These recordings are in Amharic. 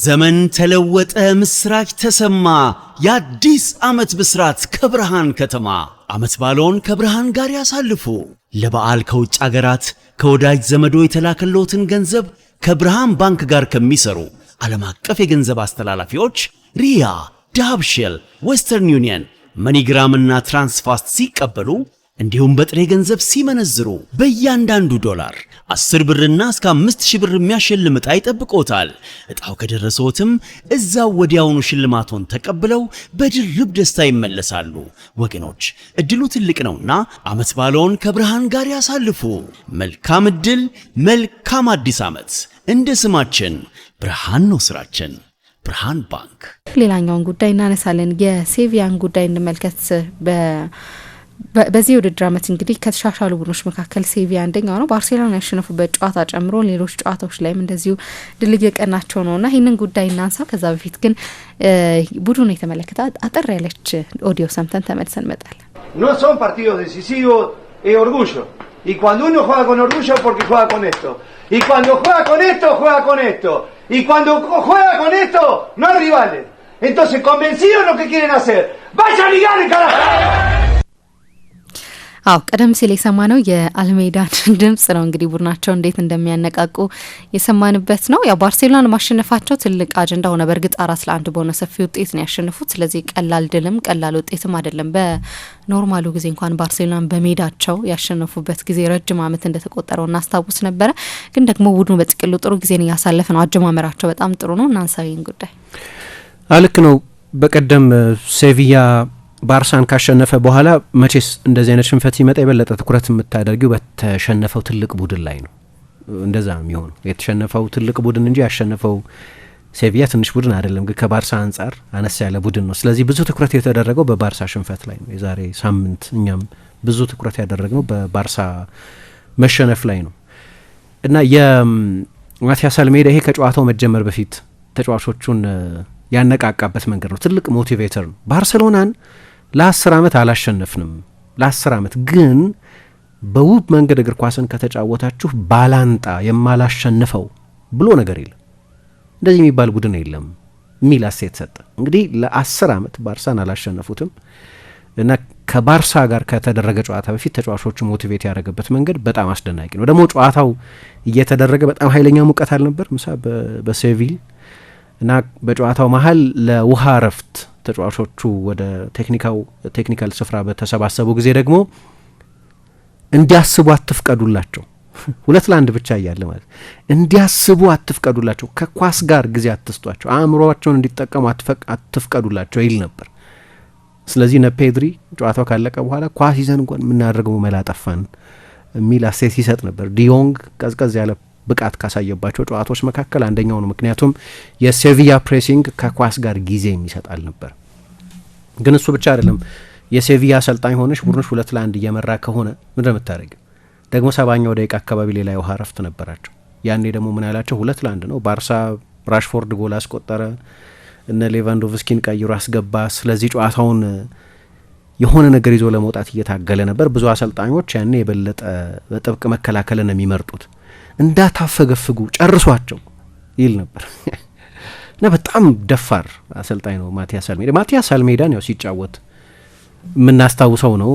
ዘመን ተለወጠ ምስራች ተሰማ የአዲስ ዓመት ብስራት ከብርሃን ከተማ ዓመት ባለውን ከብርሃን ጋር ያሳልፉ። ለበዓል ከውጭ አገራት ከወዳጅ ዘመዶ የተላከለዎትን ገንዘብ ከብርሃን ባንክ ጋር ከሚሰሩ ዓለም አቀፍ የገንዘብ አስተላላፊዎች ሪያ፣ ዳብሽል፣ ዌስተርን ዩኒየን፣ መኒግራም እና ትራንስፋስት ሲቀበሉ እንዲሁም በጥሬ ገንዘብ ሲመነዝሩ በእያንዳንዱ ዶላር 10 ብርና እስከ 5000 ብር የሚያሸልም ዕጣ ይጠብቆታል። ዕጣው ከደረሰዎትም እዛው ወዲያውኑ ሽልማቶን ተቀብለው በድርብ ደስታ ይመለሳሉ። ወገኖች እድሉ ትልቅ ነውና ዓመት ባለውን ከብርሃን ጋር ያሳልፉ። መልካም እድል፣ መልካም አዲስ ዓመት። እንደ ስማችን ብርሃን ነው ስራችን። ብርሃን ባንክ። ሌላኛውን ጉዳይ እናነሳለን። የሴቪያን ጉዳይ እንመልከት። በዚህ ውድድር ዓመት እንግዲህ ከተሻሻሉ ቡድኖች መካከል ሴቪያ አንደኛው ነው። ባርሴሎና ያሸነፉበት ጨዋታ ጨምሮ ሌሎች ጨዋታዎች ላይም እንደዚሁ ድል እየቀናቸው ነውና ይህንን ጉዳይ እናንሳ። ከዛ በፊት ግን ቡድኑን የተመለከተ አጠር ያለች ኦዲዮ ሰምተን ተመልሰን እንመጣለን። No son partidos decisivos, es orgullo. Y cuando uno juega con orgullo porque juega con esto. Y cuando juega con esto, juega con esto. Y cuando juega con esto, no hay rivales. Entonces, convencidos lo que quieren hacer. ¡Vayan y ganen, carajo! ቀደም ሲል የሰማነው የአልሜዳን ድምጽ ነው። እንግዲህ ቡድናቸው እንዴት እንደሚያነቃቁ የሰማንበት ነው። ያው ባርሴሎና ማሸነፋቸው ትልቅ አጀንዳ ሆነ። በእርግጥ 4-1 በሆነ ሰፊ ውጤት ነው ያሸነፉት። ስለዚህ ቀላል ድልም ቀላል ውጤትም አይደለም። በኖርማሉ ጊዜ እንኳን ባርሴሎና በሜዳቸው ያሸነፉበት ጊዜ ረጅም ዓመት እንደተቆጠረው እናስታውስ ነበረ። ግን ደግሞ ቡድኑ በጥቅሉ ጥሩ ጊዜን እያሳለፈ ነው። አጀማመራቸው በጣም ጥሩ ነው። እናንሳዊን ጉዳይ አልክ ነው። በቀደም ሴቪያ ባርሳን ካሸነፈ በኋላ መቼስ እንደዚህ አይነት ሽንፈት ሲመጣ የበለጠ ትኩረት የምታደርጊው በተሸነፈው ትልቅ ቡድን ላይ ነው። እንደዛ ነው የሚሆነው። የተሸነፈው ትልቅ ቡድን እንጂ ያሸነፈው ሴቪያ ትንሽ ቡድን አይደለም። ግን ከባርሳ አንጻር አነስ ያለ ቡድን ነው። ስለዚህ ብዙ ትኩረት የተደረገው በባርሳ ሽንፈት ላይ ነው። የዛሬ ሳምንት እኛም ብዙ ትኩረት ያደረግነው በባርሳ መሸነፍ ላይ ነው እና የማቲያስ አልሜዳ ይሄ ከጨዋታው መጀመር በፊት ተጫዋቾቹን ያነቃቃበት መንገድ ነው። ትልቅ ሞቲቬተር ነው። ባርሴሎናን ለ10 ዓመት አላሸነፍንም። ለ10 ዓመት ግን በውብ መንገድ እግር ኳስን ከተጫወታችሁ ባላንጣ የማላሸንፈው ብሎ ነገር የለም፣ እንደዚህ የሚባል ቡድን የለም የሚል አስተያየት ሰጠ። እንግዲህ ለ10 ዓመት ባርሳን አላሸነፉትም እና ከባርሳ ጋር ከተደረገ ጨዋታ በፊት ተጫዋቾቹ ሞቲቬት ያደረገበት መንገድ በጣም አስደናቂ ነው። ደግሞ ጨዋታው እየተደረገ በጣም ኃይለኛ ሙቀት አልነበር ምሳ በሴቪል እና በጨዋታው መሀል ለውሃ ረፍት ተጫዋቾቹ ወደ ቴክኒካል ስፍራ በተሰባሰቡ ጊዜ ደግሞ እንዲያስቡ አትፍቀዱላቸው። 2-1 ብቻ እያለ ማለት እንዲያስቡ አትፍቀዱላቸው፣ ከኳስ ጋር ጊዜ አትስጧቸው፣ አእምሮአቸውን እንዲጠቀሙ አትፍቀዱላቸው ይል ነበር። ስለዚህ ነ ፔድሪ ጨዋታው ካለቀ በኋላ ኳስ ይዘን እንኳን የምናደርገው መላ ጠፋን የሚል አስተያየት ሲሰጥ ነበር። ዲዮንግ ቀዝቀዝ ያለ ብቃት ካሳየባቸው ጨዋታዎች መካከል አንደኛው ነው። ምክንያቱም የሴቪያ ፕሬሲንግ ከኳስ ጋር ጊዜ የሚሰጣል ነበር። ግን እሱ ብቻ አይደለም። የሴቪያ አሰልጣኝ ሆነሽ ቡድኖች 2-1 እየመራ ከሆነ ምንድን ነው የምታደርጊው? ደግሞ 70ኛው ደቂቃ አካባቢ ሌላ የውሃ ረፍት ነበራቸው። ያኔ ደግሞ ምን ያላቸው 2-1 ነው። ባርሳ ራሽፎርድ ጎል አስቆጠረ፣ እነ ሌቫንዶቭስኪን ቀይሮ አስገባ። ስለዚህ ጨዋታውን የሆነ ነገር ይዞ ለመውጣት እየታገለ ነበር። ብዙ አሰልጣኞች ያኔ የበለጠ በጥብቅ መከላከልን የሚመርጡት እንዳታፈገፍጉ ጨርሷቸው ይል ነበር እና በጣም ደፋር አሰልጣኝ ነው ማቲያስ አልሜዳ። ማቲያስ አልሜዳን ያው ሲጫወት የምናስታውሰው ነው።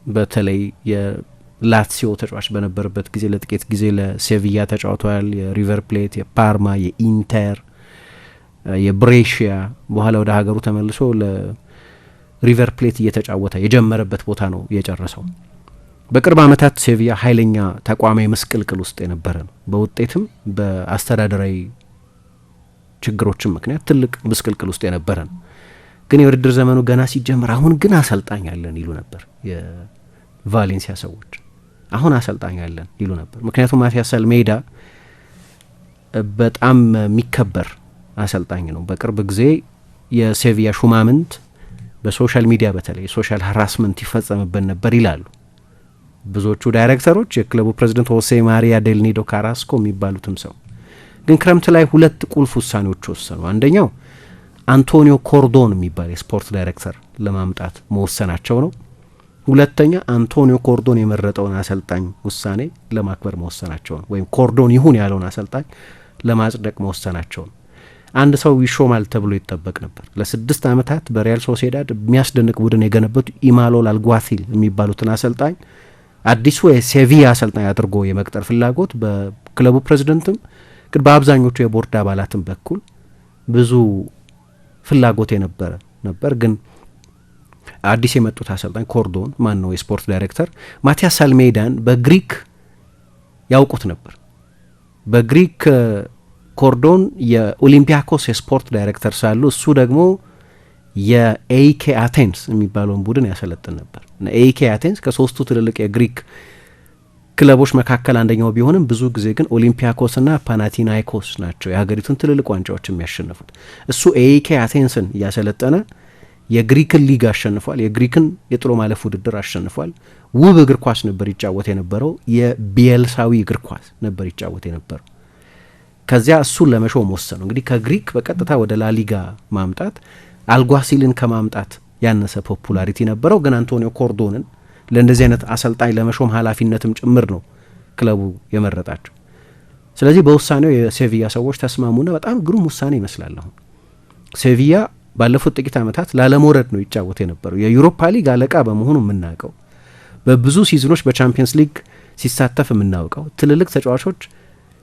በተለይ የላትሲዮ ተጫዋች በነበረበት ጊዜ ለጥቂት ጊዜ ለሴቪያ ተጫውቷል። የሪቨር ፕሌት፣ የፓርማ፣ የኢንተር፣ የብሬሺያ በኋላ ወደ ሀገሩ ተመልሶ ለሪቨር ፕሌት እየተጫወተ የጀመረበት ቦታ ነው የጨረሰው። በቅርብ ዓመታት ሴቪያ ኃይለኛ ተቋማዊ ምስቅልቅል ውስጥ የነበረ ነው። በውጤትም በአስተዳደራዊ ችግሮችም ምክንያት ትልቅ ምስቅልቅል ውስጥ የነበረ ነው። ግን የውድድር ዘመኑ ገና ሲጀምር አሁን ግን አሰልጣኝ አለን ይሉ ነበር የቫሌንሲያ ሰዎች። አሁን አሰልጣኝ አለን ይሉ ነበር። ምክንያቱም ማቲያስ አልሜዳ በጣም የሚከበር አሰልጣኝ ነው። በቅርብ ጊዜ የሴቪያ ሹማምንት በሶሻል ሚዲያ በተለይ ሶሻል ሃራስመንት ይፈጸምበት ነበር ይላሉ ብዙዎቹ ዳይሬክተሮች። የክለቡ ፕሬዚደንት ሆሴ ማሪያ ዴል ኒዶ ካራስኮ የሚባሉትም ሰው ግን ክረምት ላይ 2 ቁልፍ ውሳኔዎች ወሰኑ። አንደኛው አንቶኒዮ ኮርዶን የሚባል የስፖርት ዳይሬክተር ለማምጣት መወሰናቸው ነው። ሁለተኛ አንቶኒዮ ኮርዶን የመረጠውን አሰልጣኝ ውሳኔ ለማክበር መወሰናቸው ነው። ወይም ኮርዶን ይሁን ያለውን አሰልጣኝ ለማጽደቅ መወሰናቸው ነው። አንድ ሰው ይሾማል ተብሎ ይጠበቅ ነበር። ለ6 ዓመታት በሪያል ሶሴዳድ የሚያስደንቅ ቡድን የገነቡት ኢማሎል አልጓሲል የሚባሉትን አሰልጣኝ አዲሱ የሴቪያ አሰልጣኝ አድርጎ የመቅጠር ፍላጎት በክለቡ ፕሬዚደንትም ግን በአብዛኞቹ የቦርድ አባላትም በኩል ብዙ ፍላጎት የነበረ ነበር። ግን አዲስ የመጡት አሰልጣኝ ኮርዶን ማን ነው የስፖርት ዳይሬክተር ማቲያስ አልሜዳን በግሪክ ያውቁት ነበር። በግሪክ ኮርዶን የኦሊምፒያኮስ የስፖርት ዳይሬክተር ሳሉ እሱ ደግሞ የኤይኬ አቴንስ የሚባለውን ቡድን ያሰለጥን ነበር። ኤይኬ አቴንስ ከሶስቱ ትልልቅ የግሪክ ክለቦች መካከል አንደኛው ቢሆንም ብዙ ጊዜ ግን ኦሊምፒያኮስና ፓናቲናይኮስ ናቸው የሀገሪቱን ትልልቅ ዋንጫዎች የሚያሸንፉት። እሱ ኤይኬ አቴንስን እያሰለጠነ የግሪክን ሊግ አሸንፏል። የግሪክን የጥሎ ማለፍ ውድድር አሸንፏል። ውብ እግር ኳስ ነበር ይጫወት የነበረው። የቢኤልሳዊ እግር ኳስ ነበር ይጫወት የነበረው። ከዚያ እሱን ለመሾም ወሰኑ። እንግዲህ ከግሪክ በቀጥታ ወደ ላሊጋ ማምጣት አልጓሲልን ከማምጣት ያነሰ ፖፑላሪቲ ነበረው። ግን አንቶኒዮ ኮርዶንን ለእንደዚህ አይነት አሰልጣኝ ለመሾም ኃላፊነትም ጭምር ነው ክለቡ የመረጣቸው። ስለዚህ በውሳኔው የሴቪያ ሰዎች ተስማሙና በጣም ግሩም ውሳኔ ይመስላል። አሁን ሴቪያ ባለፉት ጥቂት ዓመታት ላለመውረድ ነው ይጫወት የነበረው። የዩሮፓ ሊግ አለቃ በመሆኑ የምናውቀው፣ በብዙ ሲዝኖች በቻምፒየንስ ሊግ ሲሳተፍ የምናውቀው፣ ትልልቅ ተጫዋቾች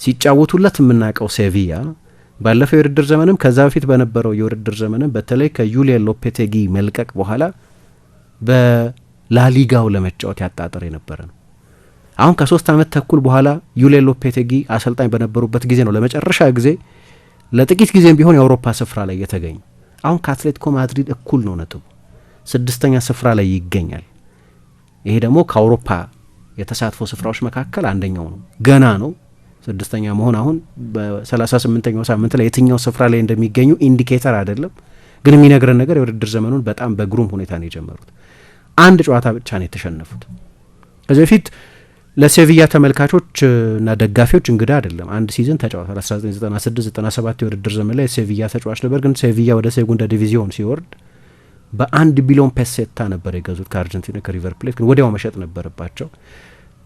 ሲጫወቱለት የምናውቀው ሴቪያ ባለፈው የውድድር ዘመንም ከዛ በፊት በነበረው የውድድር ዘመንም በተለይ ከዩሊየን ሎፔቴጊ መልቀቅ በኋላ በላሊጋው ለመጫወት ያጣጠር የነበረ ነው። አሁን ከ3 ዓመት ተኩል በኋላ ዩሊየን ሎፔቴጊ አሰልጣኝ በነበሩበት ጊዜ ነው ለመጨረሻ ጊዜ ለጥቂት ጊዜም ቢሆን የአውሮፓ ስፍራ ላይ የተገኘ። አሁን ከአትሌቲኮ ማድሪድ እኩል ነው ነጥቡ፣ 6ኛ ስፍራ ላይ ይገኛል። ይሄ ደግሞ ከአውሮፓ የተሳትፎ ስፍራዎች መካከል አንደኛው ነው። ገና ነው 6ኛ መሆን። አሁን በ38ኛው ሳምንት ላይ የትኛው ስፍራ ላይ እንደሚገኙ ኢንዲኬተር አይደለም፣ ግን የሚነግረን ነገር የውድድር ዘመኑን በጣም በግሩም ሁኔታ ነው የጀመሩት። አንድ ጨዋታ ብቻ ነው የተሸነፉት። ከዚህ በፊት ለሴቪያ ተመልካቾች እና ደጋፊዎች እንግዳ አይደለም። አንድ ሲዝን ተጫውቷል። 1996-97 የውድድር ዘመን ላይ ሴቪያ ተጫዋች ነበር። ግን ሴቪያ ወደ ሴጉንዳ ዲቪዚዮን ሲወርድ በ1 ቢሊዮን ፔሴታ ነበር የገዙት ከአርጀንቲና ከሪቨር ፕሌት። ግን ወዲያው መሸጥ ነበረባቸው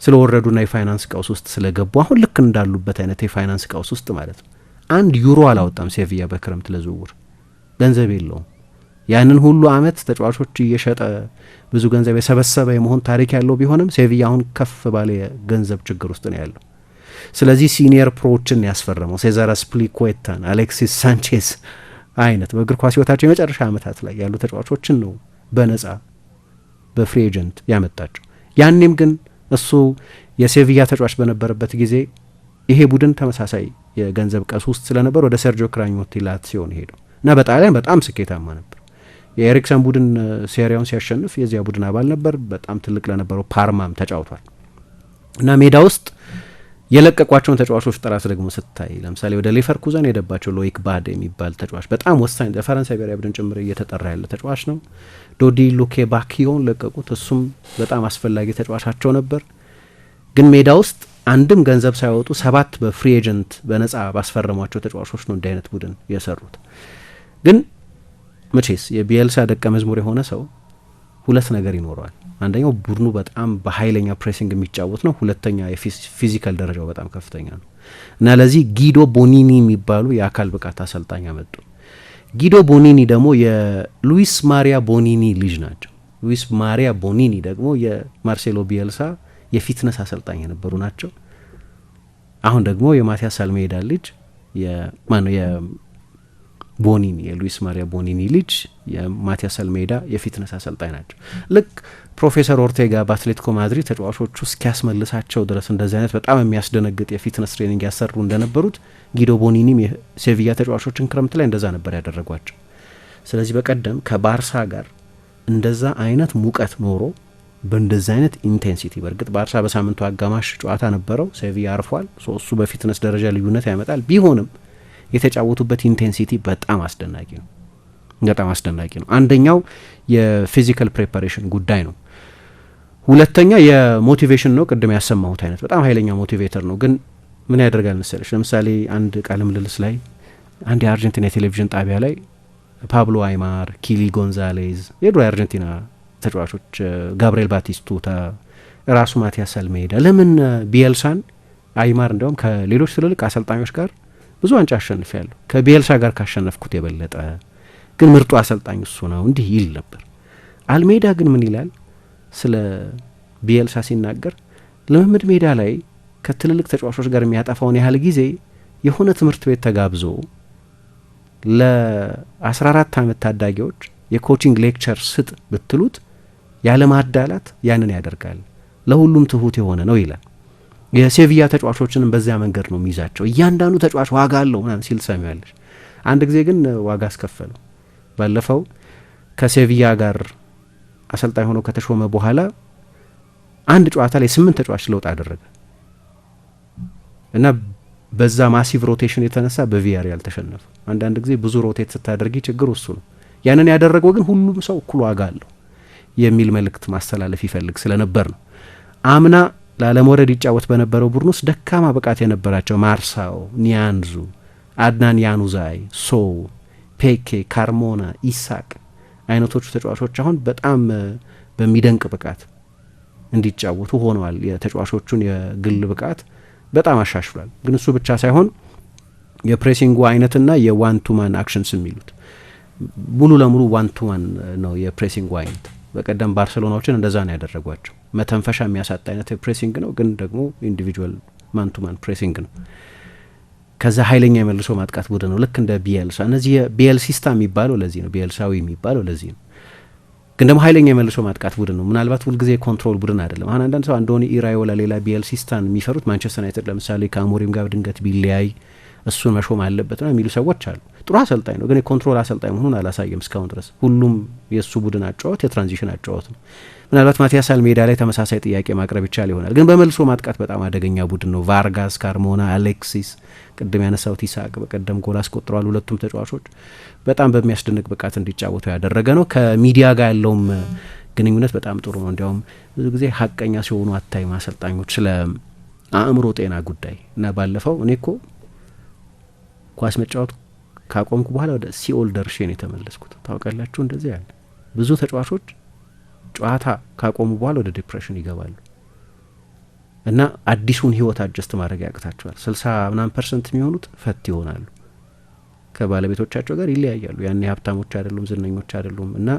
ስለወረዱና የፋይናንስ ቀውስ ውስጥ ስለገቡ። አሁን ልክ እንዳሉበት አይነት የፋይናንስ ቀውስ ውስጥ ማለት ነው። 1 ዩሮ አላወጣም ሴቪያ በክረምት ለዝውውር፣ ገንዘብ የለውም። ያንን ሁሉ አመት ተጫዋቾች እየሸጠ ብዙ ገንዘብ የሰበሰበ የመሆን ታሪክ ያለው ቢሆንም ሴቪያ አሁን ከፍ ባለ የገንዘብ ችግር ውስጥ ነው ያለው። ስለዚህ ሲኒየር ፕሮዎችን ያስፈረመው ሴዛር አስፕሊኩዌታን፣ አሌክሲስ ሳንቼዝ አይነት በእግር ኳስ ህይወታቸው የመጨረሻ አመታት ላይ ያሉ ተጫዋቾችን ነው በነጻ በፍሪ ኤጀንት ያመጣቸው። ያኔም ግን እሱ የሴቪያ ተጫዋች በነበረበት ጊዜ ይሄ ቡድን ተመሳሳይ የገንዘብ ቀውስ ውስጥ ስለነበር ወደ ሴርጂዮ ክራኞቲ ላትሲዮን ሄደው እና በጣሊያን በጣም ስኬታማ ነበር። የኤሪክሰን ቡድን ሴሪያውን ሲያሸንፍ የዚያ ቡድን አባል ነበር። በጣም ትልቅ ለነበረው ፓርማም ተጫውቷል። እና ሜዳ ውስጥ የለቀቋቸውን ተጫዋቾች ጥራት ደግሞ ስታይ ለምሳሌ ወደ ሌቨርኩዘን የሄደባቸው ሎይክ ባድ የሚባል ተጫዋች በጣም ወሳኝ ለፈረንሳይ ብሔራዊ ቡድን ጭምር እየተጠራ ያለ ተጫዋች ነው። ዶዲ ሉኬባኪዮን ለቀቁት። እሱም በጣም አስፈላጊ ተጫዋቻቸው ነበር። ግን ሜዳ ውስጥ አንድም ገንዘብ ሳይወጡ 7 በፍሪ ኤጀንት በነጻ ባስፈረሟቸው ተጫዋቾች ነው እንዲህ አይነት ቡድን የሰሩት። ግን መቼስ የቢኤልሳ ደቀ መዝሙር የሆነ ሰው 2 ነገር ይኖረዋል። አንደኛው ቡድኑ በጣም በኃይለኛ ፕሬሲንግ የሚጫወት ነው። ሁለተኛ የፊዚካል ደረጃው በጣም ከፍተኛ ነው እና ለዚህ ጊዶ ቦኒኒ የሚባሉ የአካል ብቃት አሰልጣኝ አመጡ። ጊዶ ቦኒኒ ደግሞ የሉዊስ ማሪያ ቦኒኒ ልጅ ናቸው። ሉዊስ ማሪያ ቦኒኒ ደግሞ የማርሴሎ ቢኤልሳ የፊትነስ አሰልጣኝ የነበሩ ናቸው። አሁን ደግሞ የማቲያስ አልሜዳ ልጅ ቦኒኒ የሉዊስ ማሪያ ቦኒኒ ልጅ የማቲያስ አልሜዳ የፊትነስ አሰልጣኝ ናቸው። ልክ ፕሮፌሰር ኦርቴጋ በአትሌቲኮ ማድሪድ ተጫዋቾቹ እስኪያስመልሳቸው ድረስ እንደዚህ አይነት በጣም የሚያስደነግጥ የፊትነስ ትሬኒንግ ያሰሩ እንደነበሩት ጊዶ ቦኒኒም የሴቪያ ተጫዋቾችን ክረምት ላይ እንደዛ ነበር ያደረጓቸው። ስለዚህ በቀደም ከባርሳ ጋር እንደዛ አይነት ሙቀት ኖሮ በእንደዛ አይነት ኢንቴንሲቲ፣ በእርግጥ ባርሳ በሳምንቱ አጋማሽ ጨዋታ ነበረው፣ ሴቪያ አርፏል። እሱ በፊትነስ ደረጃ ልዩነት ያመጣል። ቢሆንም የተጫወቱበት ኢንቴንሲቲ በጣም አስደናቂ ነው። በጣም አስደናቂ ነው። አንደኛው የፊዚካል ፕሬፓሬሽን ጉዳይ ነው። ሁለተኛ የሞቲቬሽን ነው። ቅድም ያሰማሁት አይነት በጣም ኃይለኛ ሞቲቬተር ነው። ግን ምን ያደርጋል መሰለሽ፣ ለምሳሌ አንድ ቃለ ምልልስ ላይ አንድ የአርጀንቲና የቴሌቪዥን ጣቢያ ላይ ፓብሎ አይማር፣ ኪሊ ጎንዛሌዝ፣ የድሮ የአርጀንቲና ተጫዋቾች ጋብርኤል ባቲስቱታ፣ ራሱ ማቲያስ አልሜዳ ለምን ቢኤልሳን አይማር እንዲያውም ከሌሎች ትልልቅ አሰልጣኞች ጋር ብዙ ዋንጫ አሸንፊያለሁ፣ ከቢኤልሳ ጋር ካሸነፍኩት የበለጠ ግን ምርጡ አሰልጣኝ እሱ ነው እንዲህ ይል ነበር። አልሜዳ ግን ምን ይላል ስለ ቢኤልሳ ሲናገር ልምምድ ሜዳ ላይ ከትልልቅ ተጫዋቾች ጋር የሚያጠፋውን ያህል ጊዜ የሆነ ትምህርት ቤት ተጋብዞ ለ14 ዓመት ታዳጊዎች የኮቺንግ ሌክቸር ስጥ ብትሉት ያለ ማዳላት ያንን ያደርጋል፣ ለሁሉም ትሁት የሆነ ነው ይላል። የሴቪያ ተጫዋቾችንም በዚያ መንገድ ነው የሚይዛቸው። እያንዳንዱ ተጫዋች ዋጋ አለው ምናምን ሲል ሰሚያለሽ። አንድ ጊዜ ግን ዋጋ አስከፈለው። ባለፈው ከሴቪያ ጋር አሰልጣኝ ሆኖ ከተሾመ በኋላ አንድ ጨዋታ ላይ 8 ተጫዋች ለውጥ አደረገ እና በዛ ማሲቭ ሮቴሽን የተነሳ በቪያሪያል ተሸነፈ። አንዳንድ ጊዜ ብዙ ሮቴት ስታደርጊ ችግር እሱ ነው። ያንን ያደረገው ግን ሁሉም ሰው እኩል ዋጋ አለው የሚል መልእክት ማስተላለፍ ይፈልግ ስለነበር ነው። አምና ላለመውረድ ይጫወት በነበረው ቡድን ውስጥ ደካማ ብቃት የነበራቸው ማርሳው፣ ኒያንዙ፣ አድናን ያኑዛይ፣ ሶው፣ ፔኬ፣ ካርሞና፣ ኢሳቅ አይነቶቹ ተጫዋቾች አሁን በጣም በሚደንቅ ብቃት እንዲጫወቱ ሆነዋል። የተጫዋቾቹን የግል ብቃት በጣም አሻሽሏል። ግን እሱ ብቻ ሳይሆን የፕሬሲንጉ አይነትና የዋን ቱ ማን አክሽንስ የሚሉት ሙሉ ለሙሉ ዋን ቱ ማን ነው የፕሬሲንጉ አይነት። በቀደም ባርሴሎናዎችን እንደዛ ነው ያደረጓቸው። መተንፈሻ የሚያሳጣ አይነት ፕሬሲንግ ነው፣ ግን ደግሞ ኢንዲቪጁዋል ማን ቱ ማን ፕሬሲንግ ነው። ከዛ ኃይለኛ የመልሶ ማጥቃት ቡድን ነው ልክ እንደ ቢኤልሳ። እነዚህ የቢኤልሲስታ የሚባለው ለዚህ ነው፣ ቢኤልሳዊ የሚባለው ለዚህ ነው። ግን ደግሞ ኃይለኛ የመልሶ ማጥቃት ቡድን ነው። ምናልባት ሁልጊዜ ኮንትሮል ቡድን አይደለም። አሁን አንዳንድ ሰው አንዶኒ ኢራዮላ ሌላ ቢኤልሲስታን የሚፈሩት ማንቸስተር ዩናይትድ ለምሳሌ ከአሞሪም ጋር ድንገት ቢለያይ እሱን መሾም አለበት ነው የሚሉ ሰዎች አሉ። ጥሩ አሰልጣኝ ነው፣ ግን የኮንትሮል አሰልጣኝ መሆኑን አላሳየም እስካሁን ድረስ። ሁሉም የእሱ ቡድን አጫወት የትራንዚሽን አጫወት ነው። ምናልባት ማቲያስ አልሜዳ ላይ ተመሳሳይ ጥያቄ ማቅረብ ይቻል ይሆናል። ግን በመልሶ ማጥቃት በጣም አደገኛ ቡድን ነው። ቫርጋስ፣ ካርሞና፣ አሌክሲስ፣ ቅድም ያነሳሁት ኢሳቅ በቀደም ጎል አስቆጥረዋል። ሁለቱም ተጫዋቾች በጣም በሚያስደንቅ ብቃት እንዲጫወቱ ያደረገ ነው። ከሚዲያ ጋር ያለውም ግንኙነት በጣም ጥሩ ነው። እንዲያውም ብዙ ጊዜ ሀቀኛ ሲሆኑ አታይም አሰልጣኞች ስለ አእምሮ ጤና ጉዳይ እና ባለፈው እኔ እኮ ኳስ መጫወት ካቆምኩ በኋላ ወደ ሲኦል ደርሼ ነው የተመለስኩት። ታውቃላችሁ እንደዚህ ያለ ብዙ ተጫዋቾች ጨዋታ ካቆሙ በኋላ ወደ ዲፕሬሽን ይገባሉ እና አዲሱን ህይወት አጀስት ማድረግ ያቅታቸዋል። 60% የሚሆኑት ፈት ይሆናሉ። ከባለቤቶቻቸው ጋር ይለያያሉ። ያን ሀብታሞች አይደሉም፣ ዝነኞች አይደሉም እና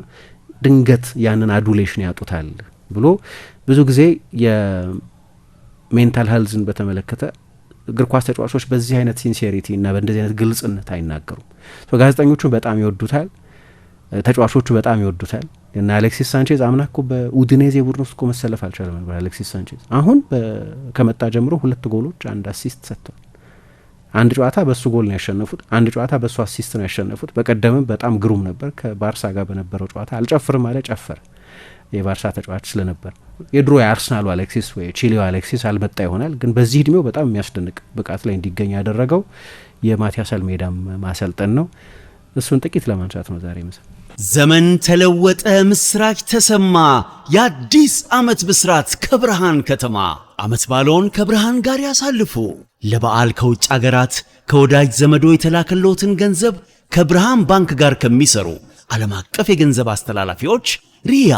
ድንገት ያንን አዱሌሽን ያጡታል ብሎ ብዙ ጊዜ የሜንታል ሄልዝን በተመለከተ እግር ኳስ ተጫዋቾች በዚህ አይነት ሲንሴሪቲ እና በእንደዚህ አይነት ግልጽነት አይናገሩም። ጋዜጠኞቹ በጣም ይወዱታል፣ ተጫዋቾቹ በጣም ይወዱታል። እና አሌክሲስ ሳንቼዝ አምና እኮ በኡዲኔዜ ቡድን ውስጥ እኮ መሰለፍ አልቻለም ነበር አሌክሲስ ሳንቼዝ። አሁን ከመጣ ጀምሮ 2 ጎሎች 1 አሲስት ሰጥቷል። አንድ ጨዋታ በሱ ጎል ነው ያሸነፉት፣ አንድ ጨዋታ በሱ አሲስት ነው ያሸነፉት። በቀደምም በጣም ግሩም ነበር። ከባርሳ ጋር በነበረው ጨዋታ አልጨፍርም አለ፣ ጨፈረ። የባርሳ ተጫዋች ስለነበር የድሮ የአርሰናሉ አሌክሲስ ወይ ቺሊው አሌክሲስ አልመጣ ይሆናል። ግን በዚህ እድሜው በጣም የሚያስደንቅ ብቃት ላይ እንዲገኝ ያደረገው የማቲያስ አልሜዳም ማሰልጠን ነው። እሱን ጥቂት ለማንሳት ነው ዛሬ ምስል። ዘመን ተለወጠ፣ ምስራች ተሰማ፣ የአዲስ ዓመት ብስራት ከብርሃን ከተማ። ዓመት ባለውን ከብርሃን ጋር ያሳልፉ። ለበዓል ከውጭ አገራት ከወዳጅ ዘመዶ የተላከለዎትን ገንዘብ ከብርሃን ባንክ ጋር ከሚሰሩ ዓለም አቀፍ የገንዘብ አስተላላፊዎች ሪያ፣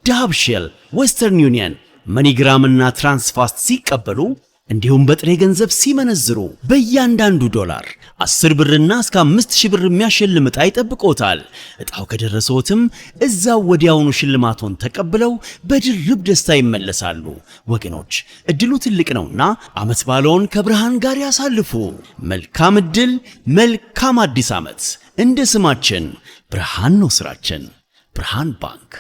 ዳብሽል፣ ዌስተርን ዩኒየን፣ መኒግራም እና ትራንስፋስት ሲቀበሉ እንዲሁም በጥሬ ገንዘብ ሲመነዝሩ በእያንዳንዱ ዶላር 10 ብርና እስከ 5000 ብር የሚያሸልም ዕጣ ይጠብቆታል። ዕጣው ከደረሰዎትም እዛው ወዲያውኑ ሽልማቶን ተቀብለው በድርብ ደስታ ይመለሳሉ። ወገኖች እድሉ ትልቅ ነውና ዓመት ባለውን ከብርሃን ጋር ያሳልፉ። መልካም እድል፣ መልካም አዲስ ዓመት። እንደ ስማችን ብርሃን ነው ስራችን። ብርሃን ባንክ